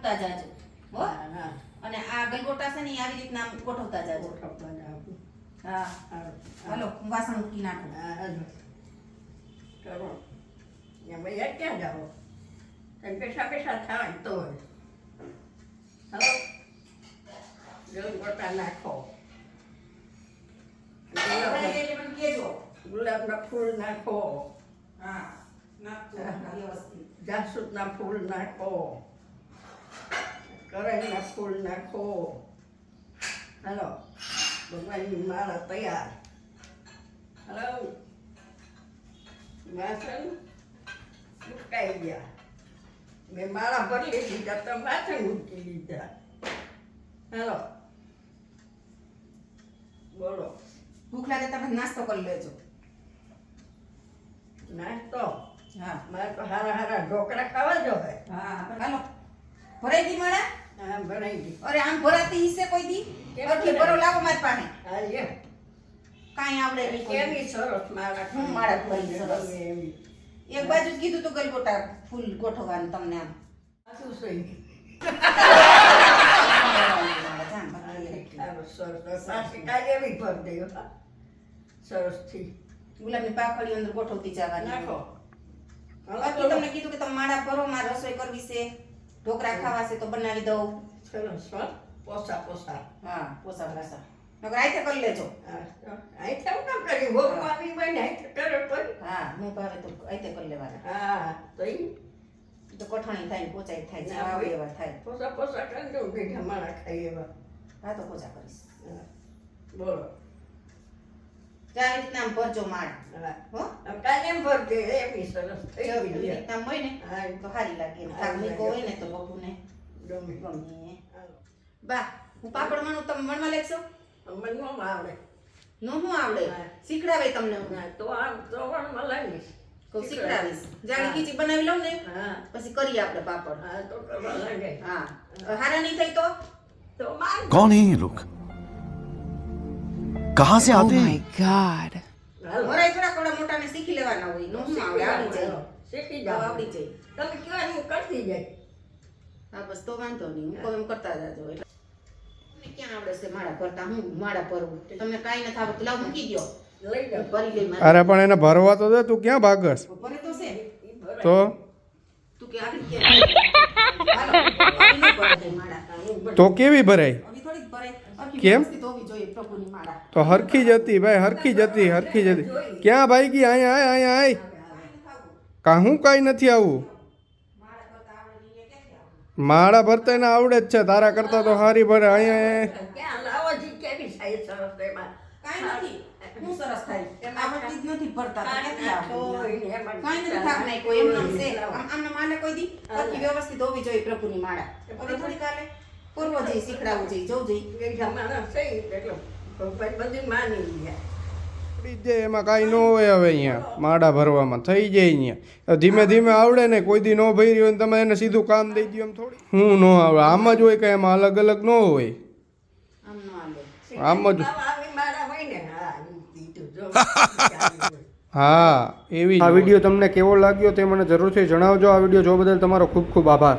ગોઠવતા જાજો હો. અને આ ગલગોટા છે ને ઈ આવી રીતના આમ ગોઠવતા જાજો. હા હાલો હું વાસણ મૂકી નાખું. ચલો ભાઈ ક્યાં જાઓ પેશા પેશા થાય તો ગલગોટા નાખો, ગુલાબના ફૂલ નાખો, હા નાખજો વ્યવસ્થિત. જાસૂદના ફૂલ નાખો, કરણના ફૂલ નાખો. હાલો ભગવાનની માળા તૈયાર. હાલો વાસણ મૂકાઈ ગયા. મેં માળા ભરી લીધા, તમે વાસણ મૂકી લીધા. હાલો બોલો. ભૂખ લાગે તમે નાસ્તો કરી લેજો. નાસ્તો હા મારે તો હારા હારા ઢોકળા ખાવા જો હે. હા હાલો ભરાઈ દી માળા. હા બનાવી દી. અરે આમ ભરાતી હિસે કોઈ દી પછી ભરો લાવો મારી પાસે. હા લે કાંઈ આવડે નહીં કોઈ દી. કેવી સરસ માળા. હું માળા કરી સરસ. એવી એક બાજુ જ કીધું તો ગલગોટા ફૂલ ગોઠવવાનું તમને આમ. શું સહી સરસ પાછી કાલે એવી ભર દે સરસથી. ગુલાબની પાકડી અંદર ગોઠવતી જવાની. નાખો. બાકી તમને કીધું કે તમે માળા ભરો, મારે રસોઈ કરવી છે, ઢોકળા ખાવા છે તો બનાવી દઉં. સરસ હો પોસા પોસા. હા પોસા પોસા નકર આઈતે કરી લેજો. અહીં કેમ કામ કરી બહુ પાપી બને અહીં કરો તો. હા હું ભાવે તો આઈતે કરી લેવાના. હા તો ઈ તો કઠણી થાય ને પોચાઈ થાય છે આવે એવા થાય. પોસા પોસા કરી દઉં કે જમાડા ખાઈ એવા. હા તો પોચા કરીશ. બોલો. ચાર રીતના આમ ભરજો માળ. હા હો કાલે એમ ભર દે એવી સરસ થઈ એવી ગઈ. રીતના હોય ને હા તો સારી લાગે. થાક મૂકો હોય ને તો બબુને ગમે. ગમે. બા હું પાપડ વણું તમે વણવા લેશો? મને ન આવડે. નો હું આવડે હા. શીખડાવે તમને હું. તો આમ તો પણ લાવીશ. કહું શીખડાવીશ. જાણી ખીચી બનાવી લઉં ને હા પછી કરીએ આપણે પાપડ. હા તો કરવા લાગે. હા હારા નહીં થઈ તો તો માર कौन है ये लोग कहां से आते हैं God. વરાય થોડા થોડા મોટાને શીખી લેવાના હોય. નો હું આવડે આવડી જાય. શીખી જાવ જાવ. આવડી જાય. તમે કયો હું કરતી જાય. હા બસ તો વાંધો નહીં. હું કહું એમ કરતા જાજો. એટલે તમને ક્યાં આવડે છે માળા ભરતા? હું માળા ભરવું તમને કાંઈ નથી આવડતું. લાવ મૂકી દ્યો. લઈ જાવ. ભરી લઈ મારે. અરે પણ એને ભરવા તો દે, તું ક્યાં ભાગસ? ભરે તો છે. તો તું કે આવી કે હાલો આવી ન ભરાય માળા. તો કેવી ભરાય? આવી થોડી જ ભરાય. આખી કેમ? વ્યવસ્થિત હોવી જોઈએ પ્રભુની માળા. તો હરખી જ હતી ભાઈ, હરખી જ હતી, હરખી જ હતી. ક્યાં ભાઈ ગઈ? અહીંયા આય, અહીંયા આય. કા હું કાંઈ નથી આવું. માળા ભરતા એને આવડે જ છે, તારા કરતા તો હારી ભરે. અહીંયા ક્યાં લાવો જી કેવી થાય સરસ એમાં. કાંઈ નથી. હું સરસ થાય. આવડતી જ નથી ભરતા. તો ક્યાંથી આવડે? એમાં કાંઈ નથી થાક નહીં કોઈ એમ નામ છે. આમને માલે કોઈ દી આખી વ્યવસ્થિત હોવી જોઈએ પ્રભુની માળા. હવે થોડી કાલે પૂર્વ જઈ શીખડાવવું જોઈએ, જવું જોઈએ. એ જમાના થઈ એટલે ભગવાન બધી માની ગયા. પડી જ જાય, એમાં કાંઈ ન હોય. હવે અહીંયા માળા ભરવામાં થઈ જાય. અહીંયા ધીમે ધીમે આવડે ને. કોઈ દી ન ભરી હોય ને તમે એને સીધું કામ દઈ દો એમ થોડી. હું ન આવડે. આમ જ હોય કે એમાં અલગ અલગ ન હોય. આમ ન હાલે. આમ જ. આવી મારા હોય ને હા ઈ તો જો હા એવી. આ વિડીયો તમને કેવો લાગ્યો તે મને જરૂરથી જણાવજો. આ વિડીયો જોવા બદલ તમારો ખૂબ ખૂબ આભાર.